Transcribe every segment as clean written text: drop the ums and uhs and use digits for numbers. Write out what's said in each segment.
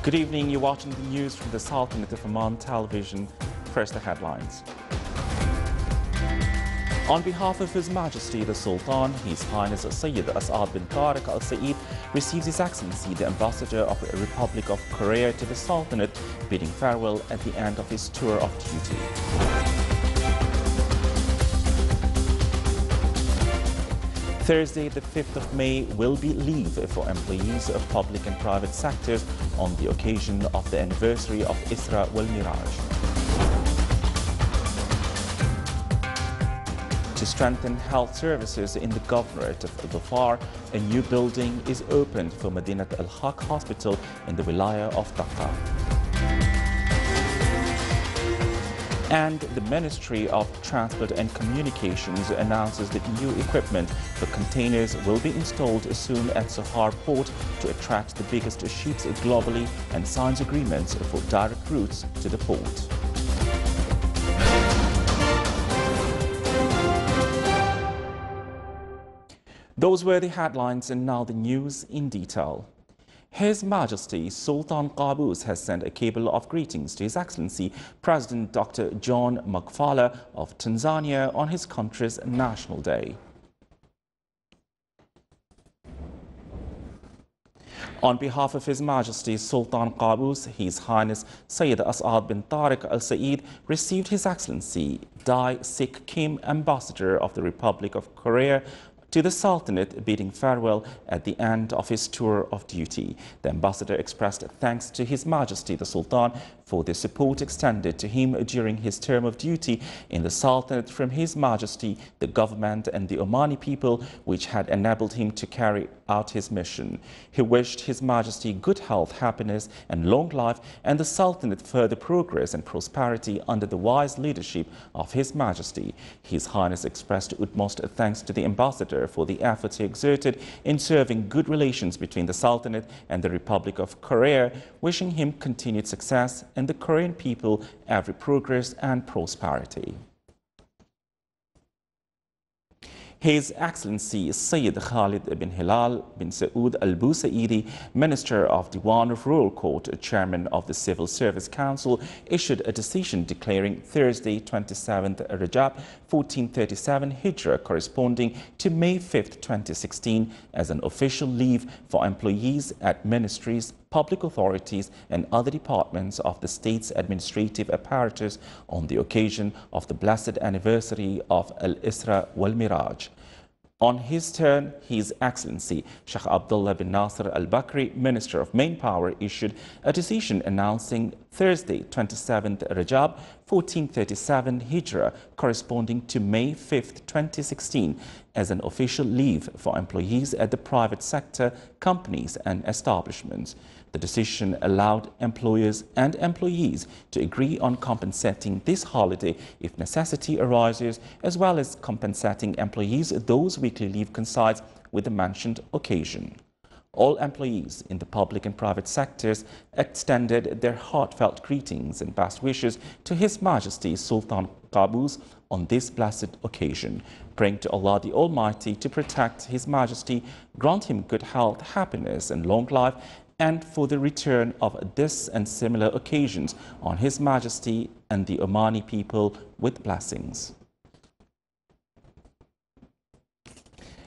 Good evening. You're watching the news from the Sultanate of Oman television. First, the headlines. On behalf of His Majesty the Sultan, His Highness Sayyid As'ad bin Tariq Al Said receives His Excellency the Ambassador of the Republic of Korea to the Sultanate, bidding farewell at the end of his tour of duty. Thursday, the 5th of May, will be leave for employees of public and private sectors on the occasion of the anniversary of Isra wal Miraj. To strengthen health services in the governorate of Dhofar, a new building is opened for Madinat al-Haq Hospital in the Wilaya of Dhaka. And the Ministry of Transport and Communications announces that new equipment for containers will be installed soon at Sohar Port to attract the biggest ships globally and signs agreements for direct routes to the port. Those were the headlines, and now the news in detail. His Majesty Sultan Qaboos has sent a cable of greetings to His Excellency President Dr. John Magufuli of Tanzania on his country's National Day. On behalf of His Majesty Sultan Qaboos, His Highness Sayyid As'ad bin Tariq Al Said received His Excellency Dai Sik Kim, Ambassador of the Republic of Korea, to the Sultanate, bidding farewell at the end of his tour of duty. The ambassador expressed thanks to His Majesty the Sultan for the support extended to him during his term of duty in the Sultanate from His Majesty, the government and the Omani people, which had enabled him to carry out his mission. He wished His Majesty good health, happiness and long life, and the Sultanate further progress and prosperity under the wise leadership of His Majesty. His Highness expressed utmost thanks to the ambassador for the efforts he exerted in serving good relations between the Sultanate and the Republic of Korea, wishing him continued success and the Korean people every progress and prosperity. His Excellency Sayyid Khalid bin Hilal bin Saud Al Busaidi, Minister of Diwan of Royal Court, Chairman of the Civil Service Council, issued a decision declaring Thursday, 27th Rajab 1437 Hijrah, corresponding to May 5th, 2016, as an official leave for employees at ministries, public authorities and other departments of the state's administrative apparatus on the occasion of the blessed anniversary of Al-Isra wal-Miraj. On his turn, His Excellency Sheikh Abdullah bin Nasser Al-Bakri, Minister of Manpower, issued a decision announcing Thursday, 27th Rajab 1437 Hijrah, corresponding to May 5th, 2016, as an official leave for employees at the private sector, companies and establishments. The decision allowed employers and employees to agree on compensating this holiday if necessity arises, as well as compensating employees those weekly leave coincides with the mentioned occasion. All employees in the public and private sectors extended their heartfelt greetings and best wishes to His Majesty Sultan Qaboos on this blessed occasion, praying to Allah the Almighty to protect His Majesty, grant him good health, happiness and long life, and for the return of this and similar occasions on His Majesty and the Omani people with blessings.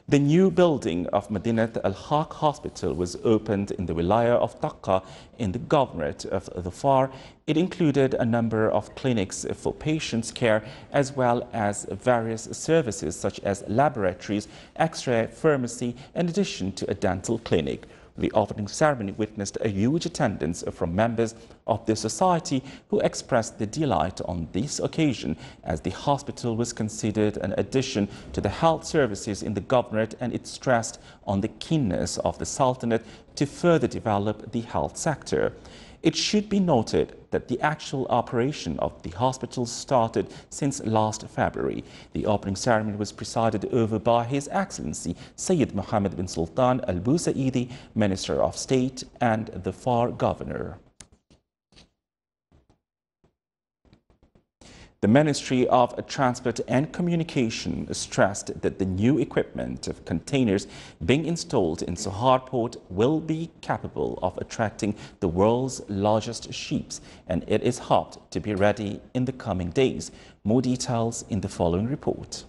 The new building of Madinat al-Haq Hospital was opened in the Wilaya of Dhaka in the governorate of Dhofar. It included a number of clinics for patients' care, as well as various services such as laboratories, X-ray, pharmacy, in addition to a dental clinic. The opening ceremony witnessed a huge attendance from members of the society who expressed their delight on this occasion, as the hospital was considered an addition to the health services in the governorate, and it stressed on the keenness of the Sultanate to further develop the health sector. It should be noted that the actual operation of the hospital started since last February. The opening ceremony was presided over by His Excellency Sayyid Mohammed bin Sultan Al Busaidi, Minister of State and the Dhofar Governor. The Ministry of Transport and Communication stressed that the new equipment of containers being installed in Sohar Port will be capable of attracting the world's largest ships, and it is hoped to be ready in the coming days. More details in the following report.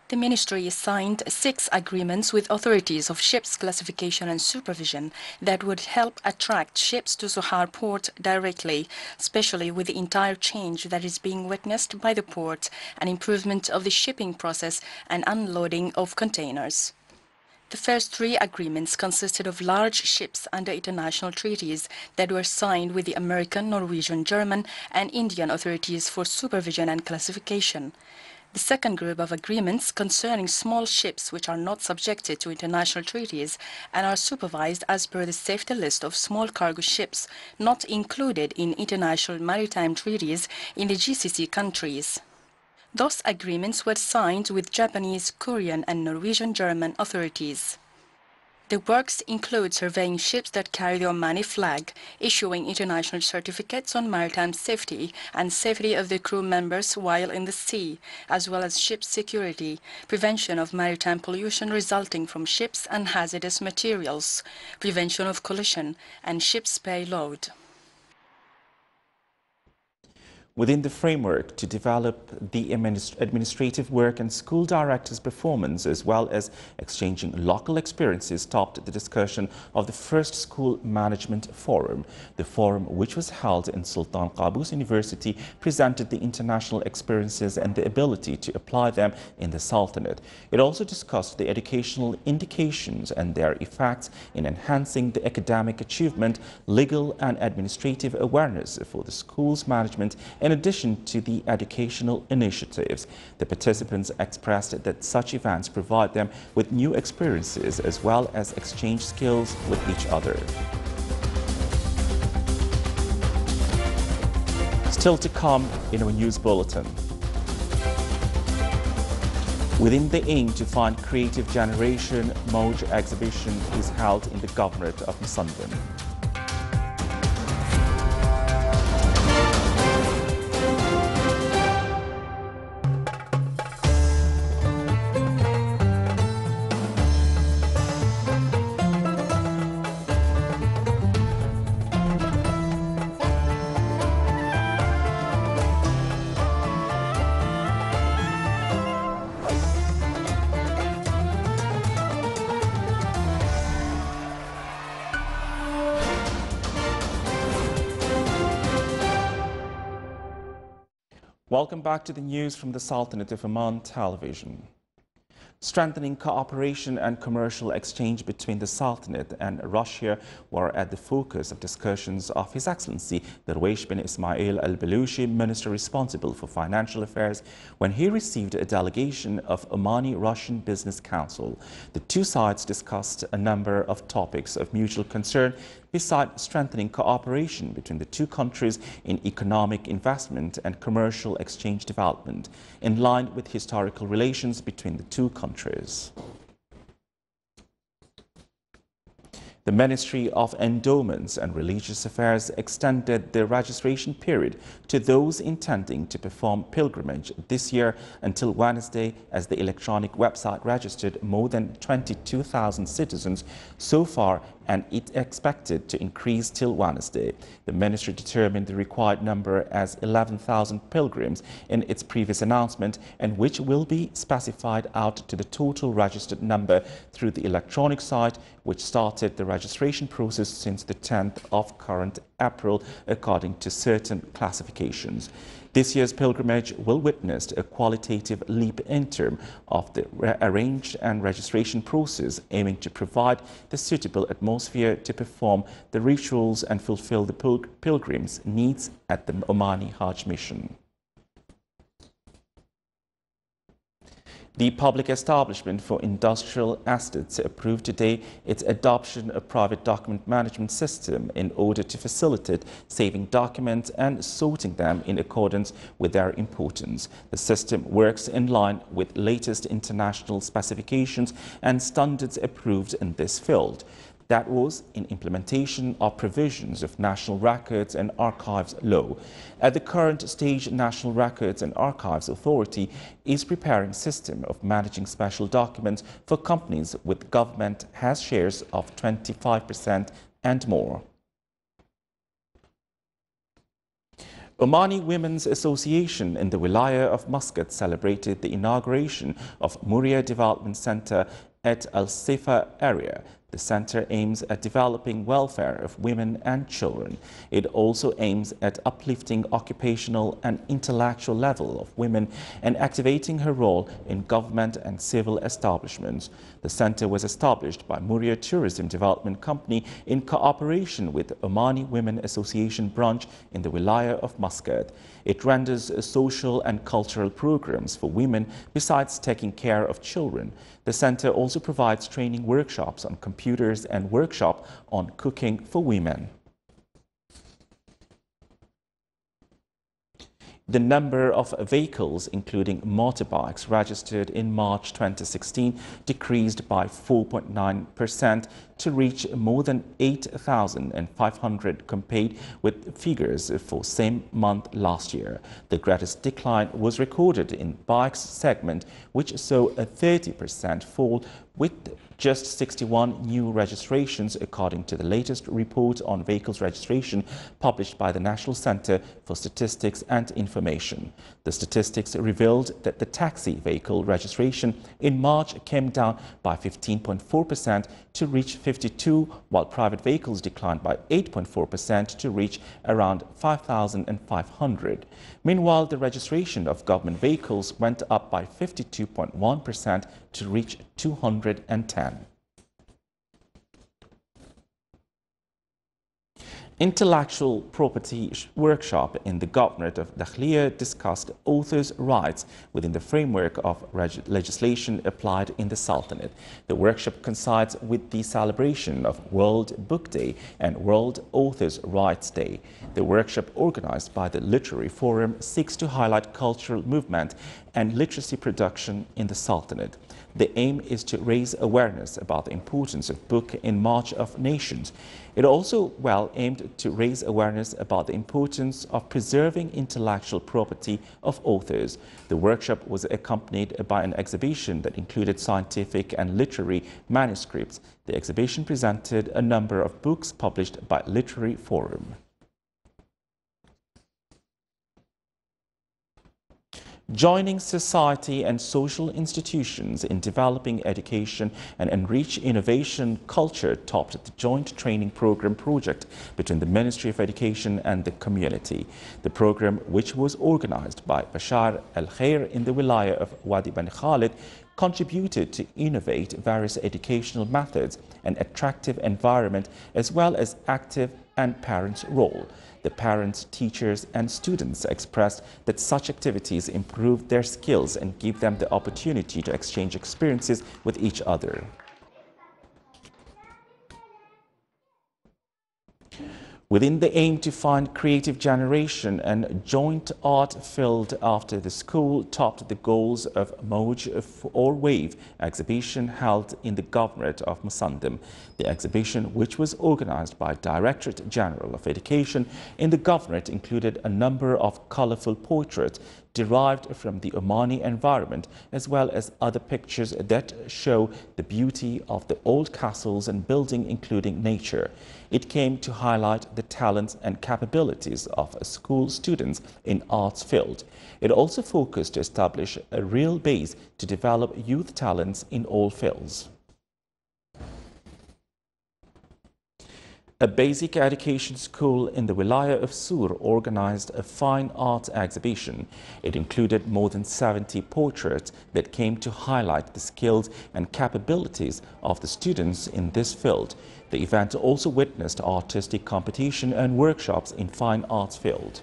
The ministry signed 6 agreements with authorities of ships classification and supervision that would help attract ships to Sohar Port directly, especially with the entire change that is being witnessed by the port and improvement of the shipping process and unloading of containers. The first 3 agreements consisted of large ships under international treaties that were signed with the American, Norwegian, German and Indian authorities for supervision and classification. The second group of agreements concerning small ships which are not subjected to international treaties and are supervised as per the safety list of small cargo ships not included in international maritime treaties in the GCC countries. Those agreements were signed with Japanese, Korean and Norwegian German authorities. The works include surveying ships that carry the Omani flag, issuing international certificates on maritime safety and safety of the crew members while in the sea, as well as ship security, prevention of maritime pollution resulting from ships and hazardous materials, prevention of collision, and ship's payload. Within the framework to develop the administrative work and school directors' performance, as well as exchanging local experiences, topped the discussion of the first School Management Forum. The forum, which was held in Sultan Qaboos University, presented the international experiences and the ability to apply them in the Sultanate. It also discussed the educational indications and their effects in enhancing the academic achievement, legal and administrative awareness for the school's management, in addition to the educational initiatives. The participants expressed that such events provide them with new experiences as well as exchange skills with each other. Still to come in our news bulletin. Within the aim to find creative generation, Moj exhibition is held in the Governorate of Musandan. Welcome back to the news from the Sultanate of Oman Television. Strengthening cooperation and commercial exchange between the Sultanate and Russia were at the focus of discussions of His Excellency Darwish bin Ismail al-Baluchi, Minister responsible for financial affairs, when he received a delegation of Omani-Russian Business Council. The two sides discussed a number of topics of mutual concern, besides strengthening cooperation between the two countries in economic investment and commercial exchange development, in line with historical relations between the two countries. The Ministry of Endowments and Religious Affairs extended the registration period to those intending to perform pilgrimage this year until Wednesday, as the electronic website registered more than 22,000 citizens so far, and it expected to increase till Wednesday. The ministry determined the required number as 11,000 pilgrims in its previous announcement, and which will be specified out to the total registered number through the electronic site, which started the registration process since the 10th of current April, according to certain classifications. This year's pilgrimage will witness a qualitative leap in terms of the arranged and registration process, aiming to provide the suitable atmosphere to perform the rituals and fulfill the pilgrims' needs at the Omani Hajj mission. The Public Establishment for Industrial Estates approved today its adoption of private document management system in order to facilitate saving documents and sorting them in accordance with their importance. The system works in line with latest international specifications and standards approved in this field. That was in implementation of provisions of National Records and Archives Law. At the current stage, National Records and Archives Authority is preparing a system of managing special documents for companies with government has shares of 25% and more. Omani Women's Association in the Wilaya of Muscat celebrated the inauguration of Muria Development Center at Al Sifa area. The center aims at developing welfare of women and children. It also aims at uplifting occupational and intellectual level of women and activating her role in government and civil establishments. The center was established by Muria Tourism Development Company in cooperation with Omani Women Association branch in the Wilaya of Muscat. It renders social and cultural programs for women besides taking care of children. The center also provides training workshops on computers and workshop on cooking for women. The number of vehicles, including motorbikes, registered in March 2016 decreased by 4.9% to reach more than 8,500 compared with figures for same month last year. The greatest decline was recorded in bikes segment, which saw a 30% fall with just 61 new registrations, according to the latest report on vehicles registration published by the National Center for Statistics and Information. The statistics revealed that the taxi vehicle registration in March came down by 15.4% to reach 52, while private vehicles declined by 8.4% to reach around 5,500. Meanwhile, the registration of government vehicles went up by 52.1% to reach 210. Intellectual property workshop in the Governorate of Dakhliya discussed authors' rights within the framework of legislation applied in the Sultanate. The workshop coincides with the celebration of World Book Day and World Authors' Rights Day. The workshop, organized by the Literary Forum, seeks to highlight cultural movement and literacy production in the Sultanate. The aim is to raise awareness about the importance of book in March of Nations. It also aimed to raise awareness about the importance of preserving intellectual property of authors. The workshop was accompanied by an exhibition that included scientific and literary manuscripts. The exhibition presented a number of books published by Literary Forum. Joining society and social institutions in developing education and enrich innovation culture topped the joint training program project between the Ministry of Education and the community. The program, which was organized by Bashar Al Khair in the Wilaya of Wadi Bani Khalid, contributed to innovate various educational methods and attractive environment, as well as active and parents' role. The parents, teachers and students expressed that such activities improve their skills and give them the opportunity to exchange experiences with each other. Within the aim to find creative generation and joint art field after the school topped the goals of Moj or Wave exhibition held in the Governorate of Musandam. The exhibition, which was organized by Directorate General of Education in the Governorate, included a number of colorful portraits derived from the Omani environment, as well as other pictures that show the beauty of the old castles and buildings, including nature. It came to highlight the talents and capabilities of school students in arts field. It also focused to establish a real base to develop youth talents in all fields. A basic education school in the Wilaya of Sur organized a fine art exhibition. It included more than 70 portraits that came to highlight the skills and capabilities of the students in this field. The event also witnessed artistic competition and workshops in fine arts field.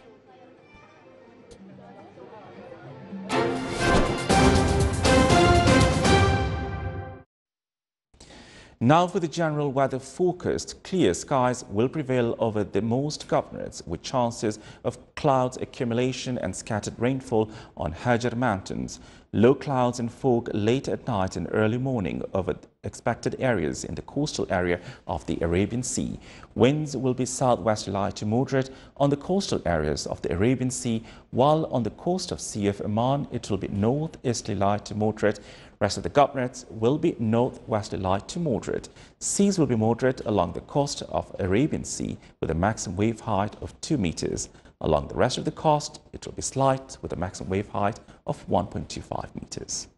Now for the general weather forecast. Clear skies will prevail over the most governorates, with chances of clouds accumulation and scattered rainfall on Hajar Mountains. Low clouds and fog late at night and early morning over expected areas in the coastal area of the Arabian Sea. Winds will be southwesterly light to moderate on the coastal areas of the Arabian Sea, while on the coast of Sea of Oman it will be northeasterly light to moderate. Rest of the governorates will be northwesterly light to moderate. Seas will be moderate along the coast of Arabian Sea with a maximum wave height of 2 meters. Along the rest of the coast, it will be slight with a maximum wave height of 1.25 meters.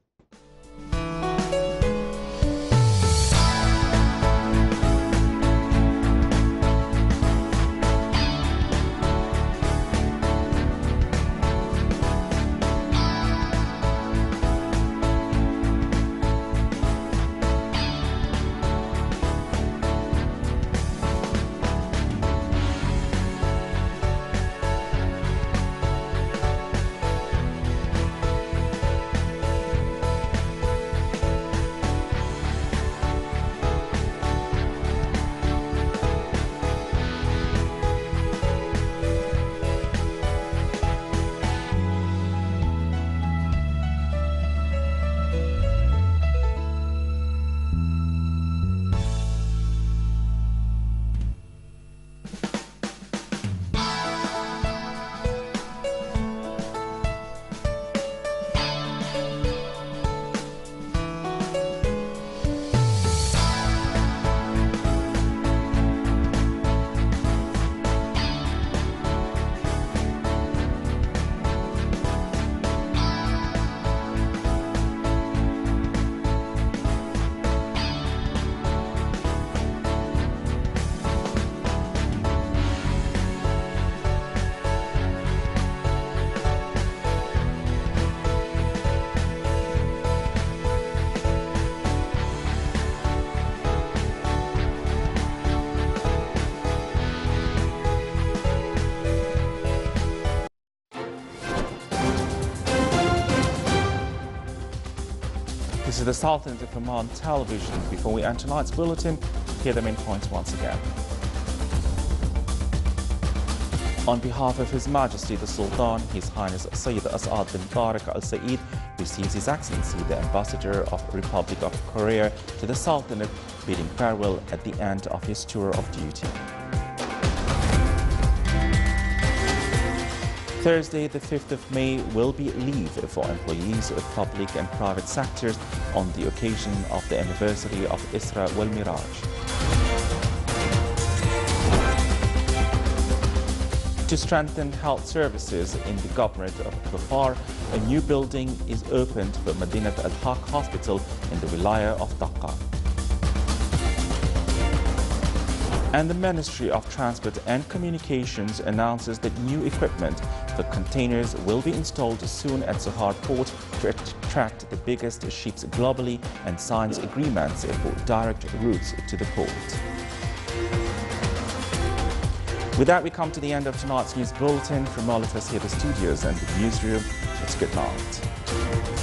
This is the Sultanate of Oman television. Before we end tonight's bulletin, here are the main points once again. On behalf of His Majesty the Sultan, His Highness Sayyid As'ad bin Tariq Al Said receives His Excellency the Ambassador of Republic of Korea to the Sultanate, bidding farewell at the end of his tour of duty. Thursday, the 5th of May, will be leave for employees of public and private sectors on the occasion of the anniversary of Isra wal Miraj. To strengthen health services in the governorate of Dhofar, a new building is opened for Madinat al-Haq Hospital in the Wilaya of Dhaka. And the Ministry of Transport and Communications announces that new equipment for containers will be installed soon at Sohar Port to attract the biggest ships globally and signs agreements for direct routes to the port. With that, we come to the end of tonight's news bulletin. From all of us here at the studios and the newsroom, it's good night.